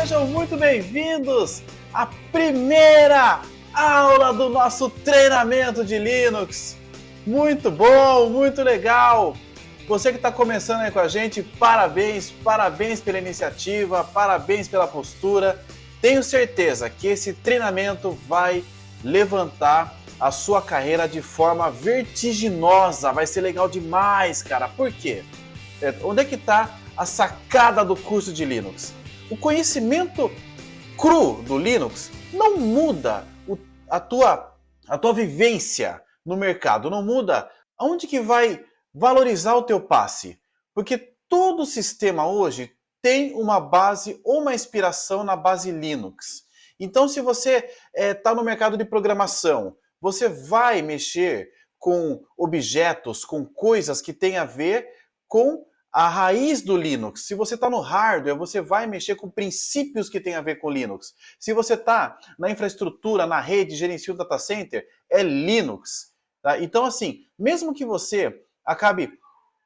Sejam muito bem-vindos à primeira aula do nosso treinamento de Linux. Muito bom, muito legal. Você que está começando aí com a gente, parabéns, parabéns pela iniciativa, parabéns pela postura. Tenho certeza que esse treinamento vai levantar a sua carreira de forma vertiginosa. Vai ser legal demais, cara. Por quê? Onde é que está a sacada do curso de Linux? O conhecimento cru do Linux não muda a tua vivência no mercado, não muda aonde que vai valorizar o teu passe. Porque todo sistema hoje tem uma base ou uma inspiração na base Linux. Então, se você está no mercado de programação, você vai mexer com objetos, com coisas que têm a ver com a raiz do Linux. Se você está no hardware, você vai mexer com princípios que têm a ver com Linux. Se você está na infraestrutura, na rede, gerencia um data center, é Linux. Tá? Então, assim, mesmo que você acabe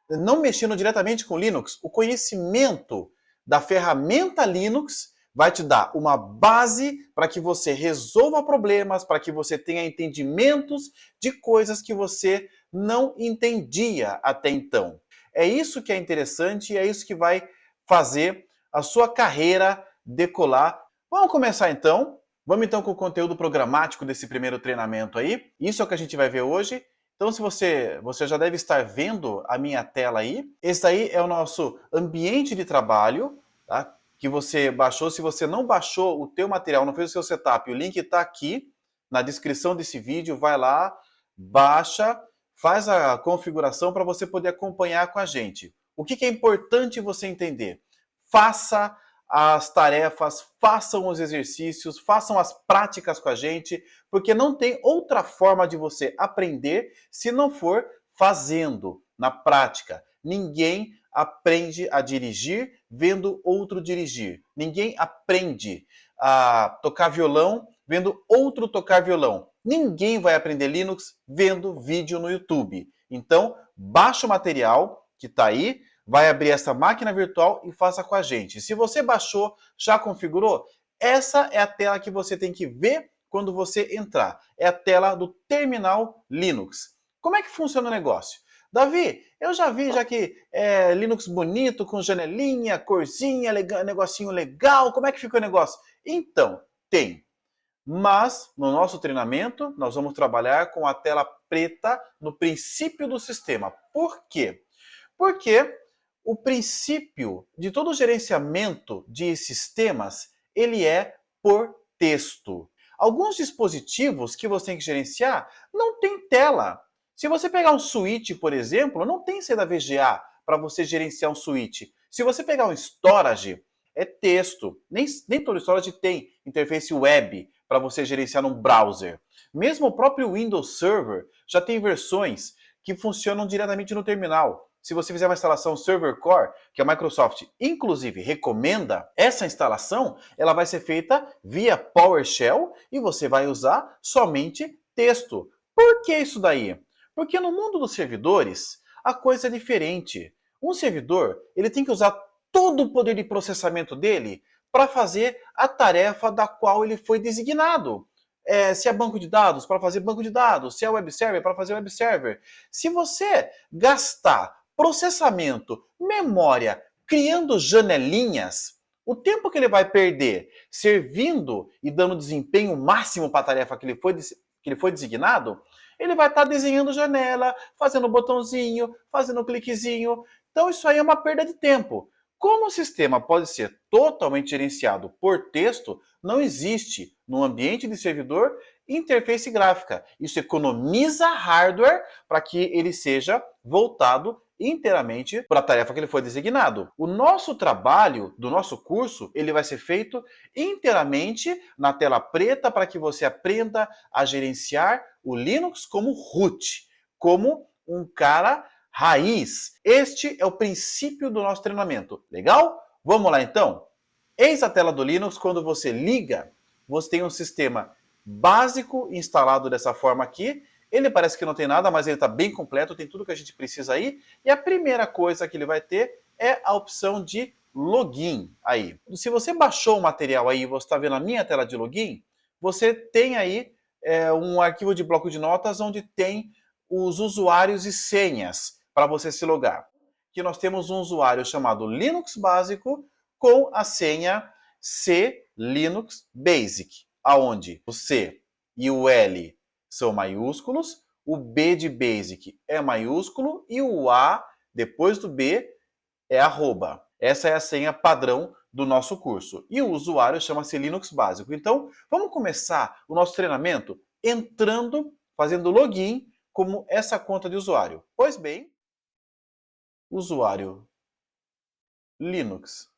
não mexendo diretamente com Linux, o conhecimento da ferramenta Linux vai te dar uma base para que você resolva problemas, para que você tenha entendimentos de coisas que você não entendia até então. É isso que é interessante e é isso que vai fazer a sua carreira decolar. Vamos começar então? Vamos então com o conteúdo programático desse primeiro treinamento aí. Isso é o que a gente vai ver hoje. Então, se você já deve estar vendo a minha tela aí. Esse aí é o nosso ambiente de trabalho, tá? Que você baixou. Se você não baixou o teu material, não fez o seu setup, o link está aqui na descrição desse vídeo. Vai lá, baixa, faz a configuração para você poder acompanhar com a gente. O que é importante você entender? Faça as tarefas, façam os exercícios, façam as práticas com a gente, porque não tem outra forma de você aprender se não for fazendo, na prática. Ninguém aprende a dirigir vendo outro dirigir. Ninguém aprende a tocar violão vendo outro tocar violão. Ninguém vai aprender Linux vendo vídeo no YouTube. Então, baixa o material que está aí, vai abrir essa máquina virtual e faça com a gente. Se você baixou, já configurou, essa é a tela que você tem que ver quando você entrar. É a tela do terminal Linux. Como é que funciona o negócio? Davi, eu já vi que é Linux bonito, com janelinha, corzinha, negocinho legal. Como é que fica o negócio? Então, tem. Mas, no nosso treinamento, nós vamos trabalhar com a tela preta no princípio do sistema. Por quê? Porque o princípio de todo o gerenciamento de sistemas, ele é por texto. Alguns dispositivos que você tem que gerenciar não tem tela. Se você pegar um switch, por exemplo, não tem saída VGA para você gerenciar um switch. Se você pegar um storage, é texto. Nem todo storage tem interface web para você gerenciar num browser. Mesmo o próprio Windows Server já tem versões que funcionam diretamente no terminal. Se você fizer uma instalação Server Core, que a Microsoft inclusive recomenda, essa instalação ela vai ser feita via PowerShell e você vai usar somente texto. Por que isso daí? Porque no mundo dos servidores, a coisa é diferente. Um servidor ele tem que usar todo o poder de processamento dele para fazer a tarefa da qual ele foi designado. Se é banco de dados, para fazer banco de dados. Se é web server, para fazer web server. Se você gastar processamento, memória, criando janelinhas, o tempo que ele vai perder servindo e dando desempenho máximo para a tarefa que ele foi designado, ele vai estar desenhando janela, fazendo botãozinho, fazendo cliquezinho. Então isso aí é uma perda de tempo. Como o sistema pode ser totalmente gerenciado por texto, não existe no ambiente de servidor interface gráfica. Isso economiza hardware para que ele seja voltado inteiramente para a tarefa que ele foi designado. O nosso trabalho do nosso curso, ele vai ser feito inteiramente na tela preta para que você aprenda a gerenciar o Linux como root, como um cara raiz. Este é o princípio do nosso treinamento. Legal? Vamos lá então? Eis a tela do Linux. Quando você liga, você tem um sistema básico instalado dessa forma aqui. Ele parece que não tem nada, mas ele está bem completo, tem tudo que a gente precisa aí. E a primeira coisa que ele vai ter é a opção de login aí. Se você baixou o material aí e você está vendo a minha tela de login, você tem aí um arquivo de bloco de notas onde tem os usuários e senhas para você se logar. Aqui nós temos um usuário chamado Linux Básico com a senha C Linux Basic, aonde o C e o L são maiúsculos, o B de Basic é maiúsculo e o A, depois do B, é arroba. Essa é a senha padrão do nosso curso. E o usuário chama-se Linux Básico. Então, vamos começar o nosso treinamento entrando, fazendo login como essa conta de usuário. Pois bem, usuário Linux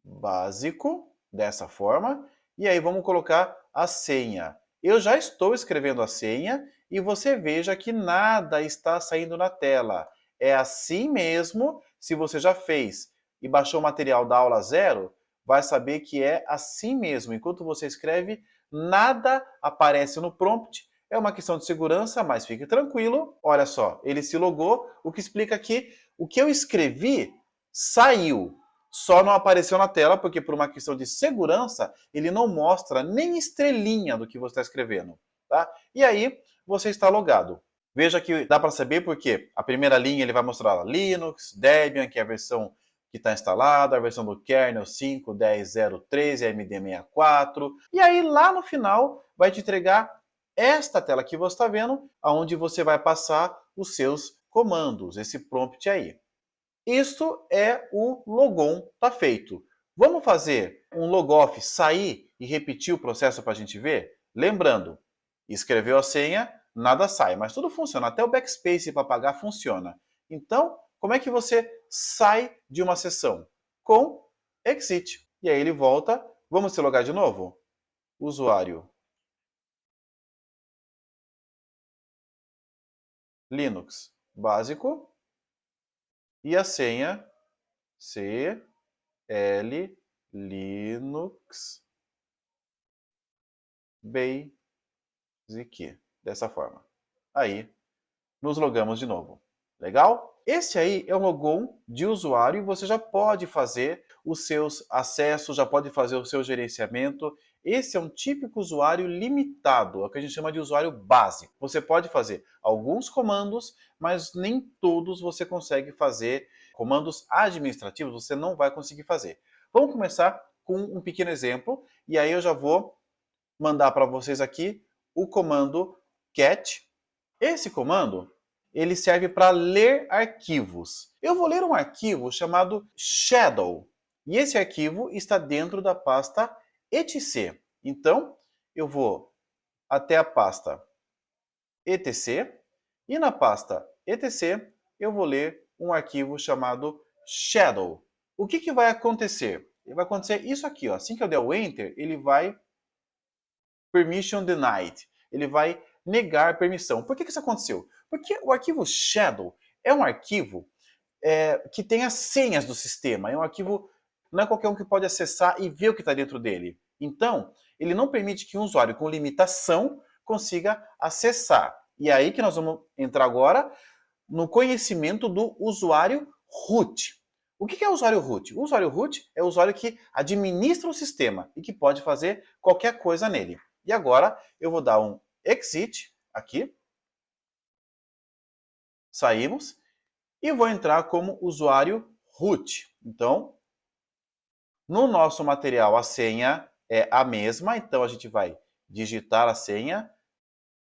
Básico, dessa forma, e aí vamos colocar a senha. Eu já estou escrevendo a senha e você veja que nada está saindo na tela. É assim mesmo, se você já fez e baixou o material da aula 0, vai saber que é assim mesmo. Enquanto você escreve, nada aparece no prompt. É uma questão de segurança, mas fique tranquilo. Olha só, ele se logou, o que explica que o que eu escrevi saiu. Só não apareceu na tela porque, por uma questão de segurança, ele não mostra nem estrelinha do que você está escrevendo. Tá? E aí, você está logado. Veja que dá para saber porque a primeira linha ele vai mostrar Linux, Debian, que é a versão que está instalada, a versão do kernel 5.10.0.13, MD64. E aí, lá no final, vai te entregar esta tela que você está vendo, onde você vai passar os seus comandos, esse prompt aí. Isto é o logon, tá feito. Vamos fazer um logoff, sair e repetir o processo para a gente ver? Lembrando, escreveu a senha, nada sai, mas tudo funciona. Até o backspace para apagar funciona. Então, como é que você sai de uma sessão? Com exit. E aí ele volta. Vamos se logar de novo? Usuário Linux básico. E a senha C L Linux Basic. Dessa forma. Aí, nos logamos de novo. Legal? Esse aí é o logon de usuário e você já pode fazer os seus acessos, já pode fazer o seu gerenciamento. Esse é um típico usuário limitado, é o que a gente chama de usuário básico. Você pode fazer alguns comandos, mas nem todos você consegue fazer. Comandos administrativos você não vai conseguir fazer. Vamos começar com um pequeno exemplo e aí eu já vou mandar para vocês aqui o comando cat. Esse comando ele serve para ler arquivos. Eu vou ler um arquivo chamado shadow e esse arquivo está dentro da pasta etc. Então, eu vou até a pasta etc e na pasta etc eu vou ler um arquivo chamado shadow. O que vai acontecer? Vai acontecer isso aqui, ó. Assim que eu der o enter, ele vai permission denied. Ele vai negar permissão. Por que isso aconteceu? Porque o arquivo shadow é um arquivo que tem as senhas do sistema. É um arquivo, não é qualquer um que pode acessar e ver o que está dentro dele. Então, ele não permite que um usuário com limitação consiga acessar. E é aí que nós vamos entrar agora no conhecimento do usuário root. O que é o usuário root? O usuário root é o usuário que administra o sistema e que pode fazer qualquer coisa nele. E agora eu vou dar um exit aqui. Saímos. E vou entrar como usuário root. Então, no nosso material a senha é a mesma. Então a gente vai digitar a senha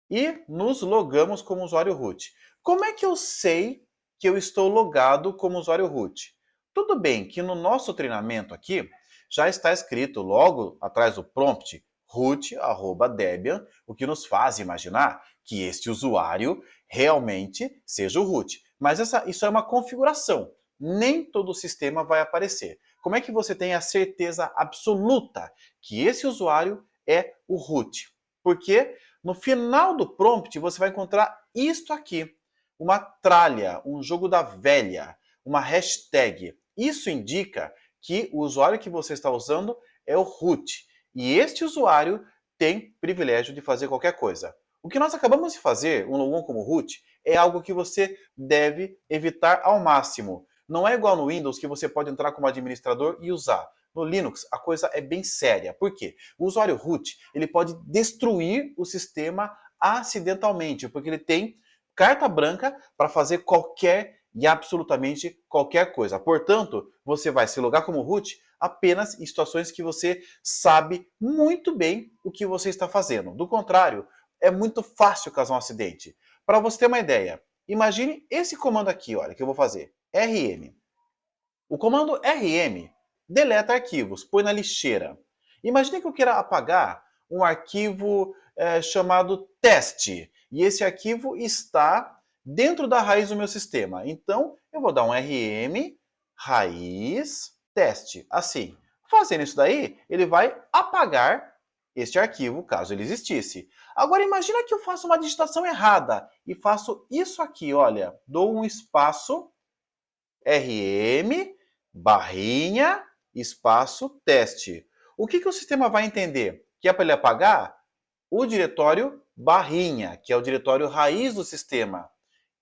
e nos logamos como usuário root. Como é que eu sei que eu estou logado como usuário root? Tudo bem que no nosso treinamento aqui já está escrito logo atrás do prompt root@debian, o que nos faz imaginar que este usuário realmente seja o root. Mas isso é uma configuração. Nem todo o sistema vai aparecer. Como é que você tem a certeza absoluta que esse usuário é o root? Porque no final do prompt você vai encontrar isto aqui. Uma tralha, um jogo da velha, uma hashtag. Isso indica que o usuário que você está usando é o root. E este usuário tem privilégio de fazer qualquer coisa. O que nós acabamos de fazer, um logon como root, é algo que você deve evitar ao máximo. Não é igual no Windows que você pode entrar como administrador e usar. No Linux, a coisa é bem séria. Por quê? O usuário root, ele pode destruir o sistema acidentalmente, porque ele tem carta branca para fazer qualquer e absolutamente qualquer coisa. Portanto, você vai se logar como root apenas em situações que você sabe muito bem o que você está fazendo. Do contrário, é muito fácil causar um acidente. Para você ter uma ideia, imagine esse comando aqui, olha, que eu vou fazer. RM. O comando RM deleta arquivos, põe na lixeira. Imagine que eu queira apagar um arquivo chamado teste. E esse arquivo está dentro da raiz do meu sistema. Então, eu vou dar um RM raiz teste. Assim. Fazendo isso daí, ele vai apagar este arquivo, caso ele existisse. Agora, imagina que eu faço uma digitação errada e faço isso aqui, olha. Dou um espaço RM, barrinha, espaço, teste. O que o sistema vai entender? Que é para ele apagar o diretório barrinha, que é o diretório raiz do sistema.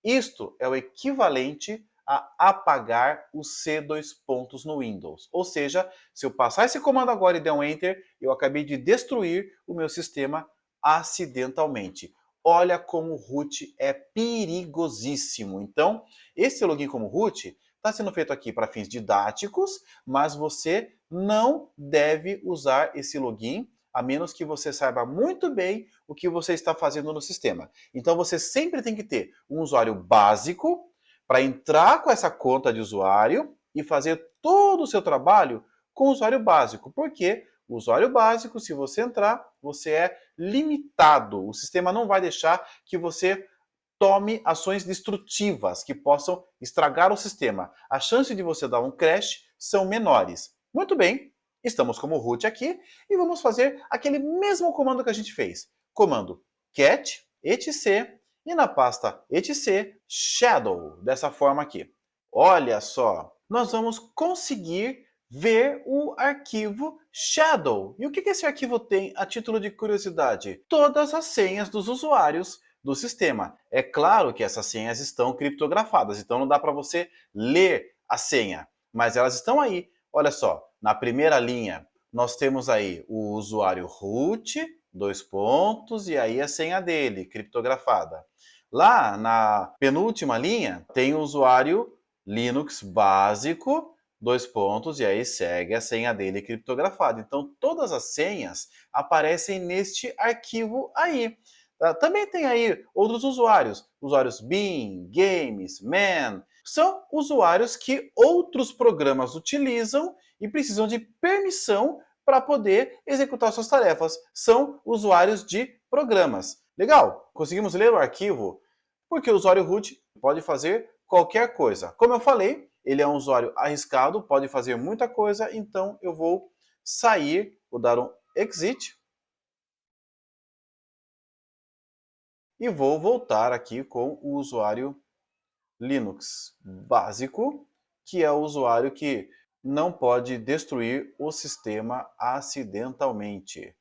Isto é o equivalente a apagar o C2 pontos no Windows. Ou seja, se eu passar esse comando agora e der um Enter, eu acabei de destruir o meu sistema acidentalmente. Olha como o root é perigosíssimo. Então, esse login como root está sendo feito aqui para fins didáticos, mas você não deve usar esse login a menos que você saiba muito bem o que você está fazendo no sistema. Então você sempre tem que ter um usuário básico para entrar com essa conta de usuário e fazer todo o seu trabalho com o usuário básico. Porque o usuário básico, se você entrar, você é limitado. O sistema não vai deixar que você tome ações destrutivas que possam estragar o sistema. A chance de você dar um crash são menores. Muito bem, estamos como root aqui e vamos fazer aquele mesmo comando que a gente fez. Comando cat etc e na pasta etc shadow, dessa forma aqui. Olha só, nós vamos conseguir ver o arquivo shadow. E o que esse arquivo tem a título de curiosidade? Todas as senhas dos usuários do sistema. É claro que essas senhas estão criptografadas, então não dá para você ler a senha, mas elas estão aí. Olha só, na primeira linha nós temos aí o usuário root, dois pontos, e aí a senha dele, criptografada. Lá na penúltima linha tem o usuário Linux básico, dois pontos, e aí segue a senha dele criptografada. Então todas as senhas aparecem neste arquivo aí. Também tem aí outros usuários, usuários Bean, Games, Man, são usuários que outros programas utilizam e precisam de permissão para poder executar suas tarefas. São usuários de programas. Legal? Conseguimos ler o arquivo? Porque o usuário root pode fazer qualquer coisa. Como eu falei, ele é um usuário arriscado, pode fazer muita coisa, então eu vou sair, vou dar um exit, e vou voltar aqui com o usuário Linux básico, que é o usuário que não pode destruir o sistema acidentalmente.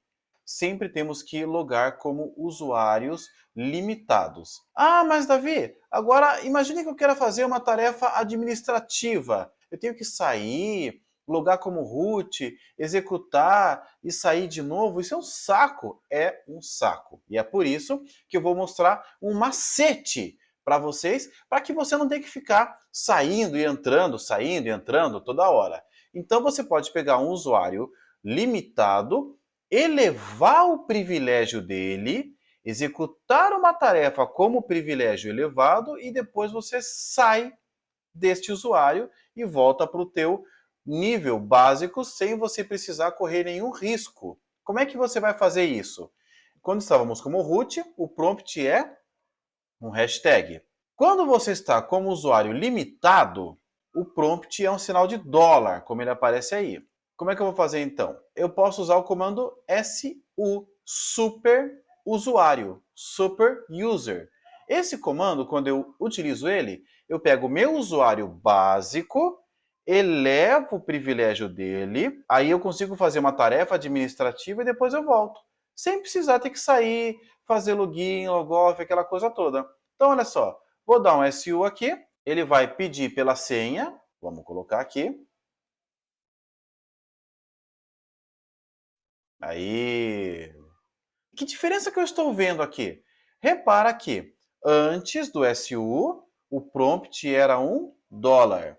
Sempre temos que logar como usuários limitados. Ah, mas Davi, agora imagine que eu quero fazer uma tarefa administrativa. Eu tenho que sair, logar como root, executar e sair de novo. Isso é um saco. É um saco. E é por isso que eu vou mostrar um macete para vocês, para que você não tenha que ficar saindo e entrando toda hora. Então você pode pegar um usuário limitado, elevar o privilégio dele, executar uma tarefa como privilégio elevado e depois você sai deste usuário e volta para o teu nível básico sem você precisar correr nenhum risco. Como é que você vai fazer isso? Quando estávamos como root, o prompt é um hashtag. Quando você está como usuário limitado, o prompt é um sinal de dólar, como ele aparece aí. Como é que eu vou fazer então? Eu posso usar o comando su, super usuário, super user. Esse comando, quando eu utilizo ele, eu pego o meu usuário básico, elevo o privilégio dele, aí eu consigo fazer uma tarefa administrativa e depois eu volto. Sem precisar ter que sair, fazer login, logoff, aquela coisa toda. Então, olha só, vou dar um SU aqui, ele vai pedir pela senha, Vamos colocar aqui. Aí. Que diferença que eu estou vendo aqui? Repara que antes do SU, o prompt era $1.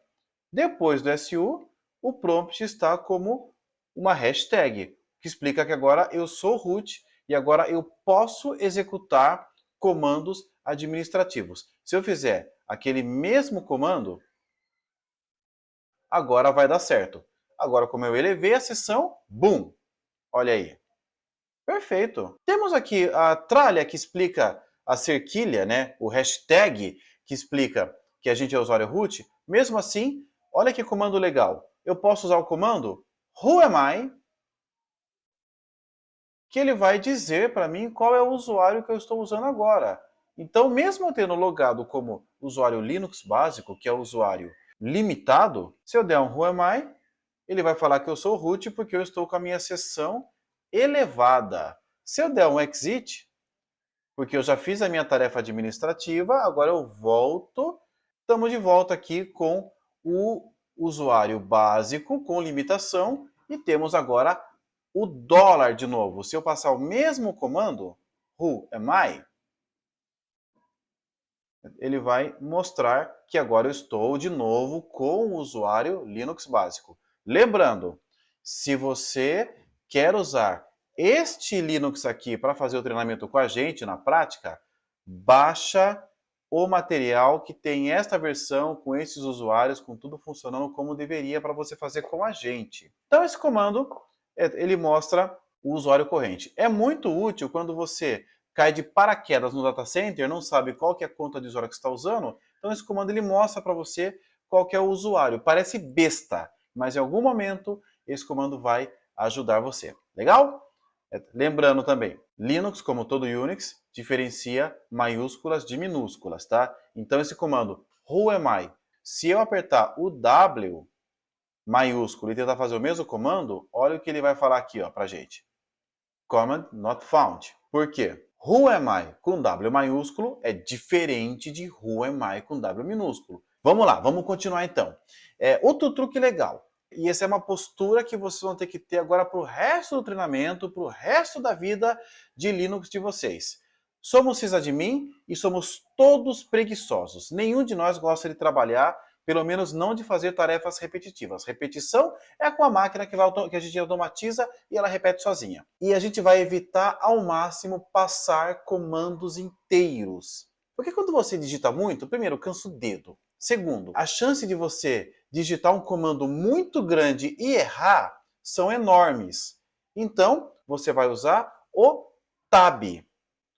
Depois do SU, o prompt está como uma hashtag, que explica que agora eu sou root e agora eu posso executar comandos administrativos. Se eu fizer aquele mesmo comando, agora vai dar certo. Agora, como eu elevei a sessão, boom! Olha aí. Perfeito. Temos aqui a tralha que explica a cerquilha, né? O hashtag que explica que a gente é usuário root. Mesmo assim, olha que comando legal. Eu posso usar o comando who am I, que ele vai dizer para mim qual é o usuário que eu estou usando agora. Então, mesmo eu tendo logado como usuário Linux básico, que é o usuário limitado, se eu der um who am I, ele vai falar que eu sou root porque eu estou com a minha sessão elevada. Se eu der um exit, porque eu já fiz a minha tarefa administrativa, agora eu volto. Estamos de volta aqui com o usuário básico, com limitação, e temos agora o dólar de novo. Se eu passar o mesmo comando, who am I, ele vai mostrar que agora eu estou de novo com o usuário Linux básico. Lembrando, se você quer usar este Linux aqui para fazer o treinamento com a gente na prática, baixa o material que tem esta versão com esses usuários, com tudo funcionando como deveria para você fazer com a gente. Então esse comando, ele mostra o usuário corrente. É muito útil quando você cai de paraquedas no data center, não sabe qual que é a conta de usuário que você está usando, então esse comando ele mostra para você qual que é o usuário. Parece besta, mas em algum momento esse comando vai ajudar você. Legal? Lembrando também, Linux, como todo Unix, diferencia maiúsculas de minúsculas, tá? Então esse comando who am I, se eu apertar o W maiúsculo e tentar fazer o mesmo comando, olha o que ele vai falar aqui, ó, pra gente. Command not found. Por quê? Who am I com W maiúsculo é diferente de Who am I com W minúsculo. Vamos lá, vamos continuar então. Outro truque legal. E essa é uma postura que vocês vão ter que ter agora para o resto do treinamento, para o resto da vida de Linux de vocês. Somos sysadmin e somos todos preguiçosos. Nenhum de nós gosta de trabalhar, pelo menos não de fazer tarefas repetitivas. Repetição é com a máquina que a gente automatiza e ela repete sozinha. E a gente vai evitar ao máximo passar comandos inteiros. Porque quando você digita muito, primeiro, cansa o dedo. Segundo, a chance de você digitar um comando muito grande e errar são enormes. Então, você vai usar o Tab.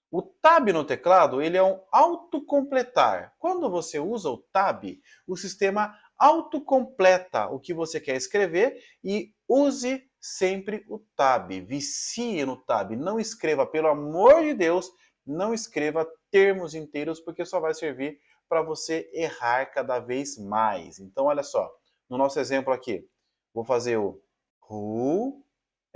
O Tab no teclado, ele é um autocompletar. Quando você usa o Tab, o sistema autocompleta o que você quer escrever e use sempre o Tab. Vicie no Tab. Não escreva, pelo amor de Deus, não escreva termos inteiros, porque só vai servir para você errar cada vez mais. Então, olha só, no nosso exemplo aqui, vou fazer o who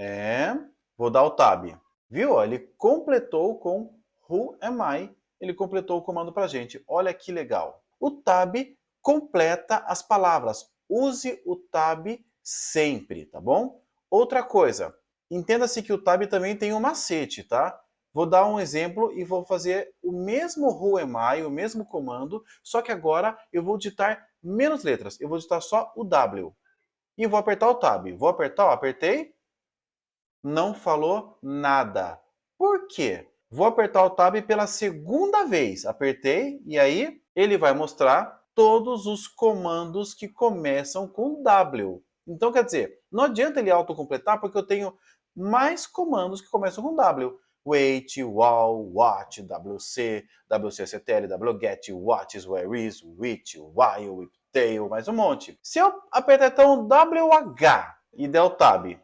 am, vou dar o tab. Viu? Ele completou com who am I, ele completou o comando para a gente. Olha que legal. O tab completa as palavras. Use o tab sempre, tá bom? Outra coisa, entenda-se que o tab também tem um macete, tá? Vou dar um exemplo e vou fazer o mesmo who am I, o mesmo comando, só que agora eu vou digitar menos letras. Eu vou digitar só o W. E vou apertar o Tab. Vou apertar, ó, apertei. Não falou nada. Por quê? Vou apertar o Tab pela segunda vez. Apertei e aí ele vai mostrar todos os comandos que começam com W. Então, quer dizer, não adianta ele autocompletar porque eu tenho mais comandos que começam com W. Wait, wow, what, wc, wcstl, wget, what is, where is, which, while, whiptail, mais um monte. Se eu apertar então WH e der o Tab,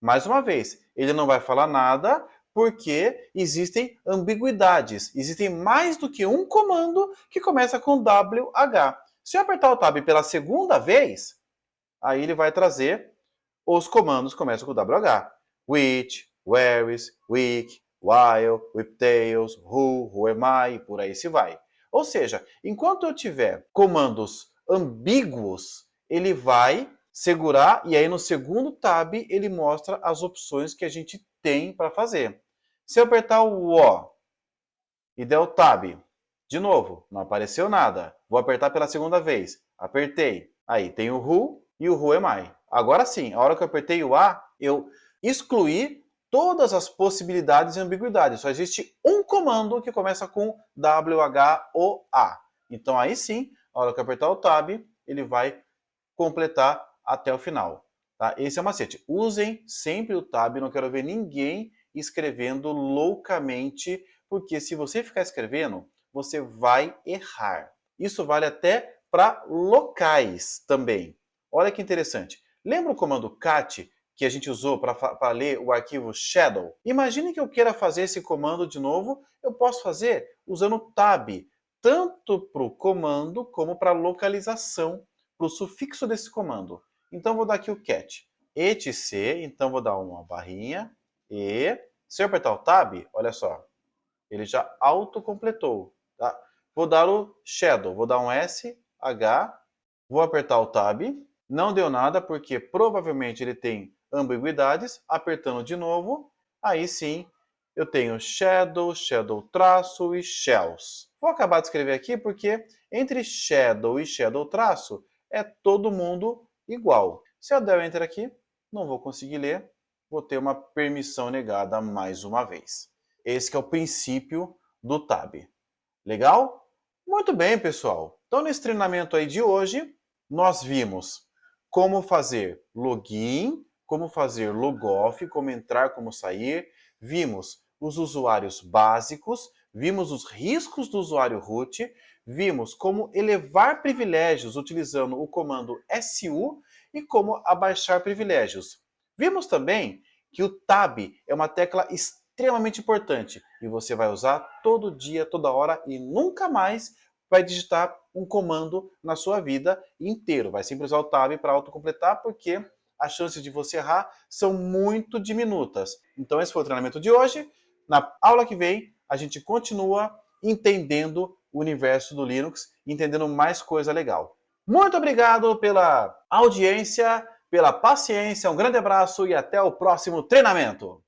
mais uma vez, ele não vai falar nada porque existem ambiguidades. Existem mais do que um comando que começa com WH. Se eu apertar o Tab pela segunda vez, aí ele vai trazer os comandos que começam com WH. Which, where is, which, while, whiptails, who am I, e por aí se vai. Ou seja, enquanto eu tiver comandos ambíguos, ele vai segurar e aí no segundo tab ele mostra as opções que a gente tem para fazer. Se eu apertar o O e der o tab, de novo, não apareceu nada. Vou apertar pela segunda vez. Apertei. Aí tem o Who e o Who am I. Agora sim, a hora que eu apertei o A, eu excluí todas as possibilidades e ambiguidades. Só existe um comando que começa com WHOA. Então aí sim, a hora que eu apertar o tab, ele vai completar até o final. Tá? Esse é o macete. Usem sempre o tab, não quero ver ninguém escrevendo loucamente, porque se você ficar escrevendo, você vai errar. Isso vale até para locais também. Olha que interessante. Lembra o comando cat que a gente usou para ler o arquivo shadow? Imagine que eu queira fazer esse comando de novo, eu posso fazer usando o tab, tanto para o comando como para a localização, para o sufixo desse comando. Então vou dar aqui o cat, etc, então vou dar uma barrinha, e se eu apertar o tab, olha só, ele já autocompletou. Tá? Vou dar o shadow, vou dar um S, H, vou apertar o tab, não deu nada porque provavelmente ele tem ambiguidades, apertando de novo, aí sim eu tenho shadow, shadow traço e shells. Vou acabar de escrever aqui porque entre shadow e shadow traço é todo mundo igual. Se eu der o enter aqui, não vou conseguir ler, vou ter uma permissão negada mais uma vez. Esse que é o princípio do tab. Legal? Muito bem, pessoal. Então, nesse treinamento aí de hoje, nós vimos como fazer login, como fazer logoff, como entrar, como sair. Vimos os usuários básicos, vimos os riscos do usuário root, vimos como elevar privilégios utilizando o comando su e como abaixar privilégios. Vimos também que o tab é uma tecla extremamente importante e você vai usar todo dia, toda hora e nunca mais vai digitar um comando na sua vida inteiro. Vai sempre usar o tab para autocompletar porque as chances de você errar são muito diminutas. Então esse foi o treinamento de hoje. Na aula que vem a gente continua entendendo o universo do Linux, entendendo mais coisa legal. Muito obrigado pela audiência, pela paciência, um grande abraço e até o próximo treinamento!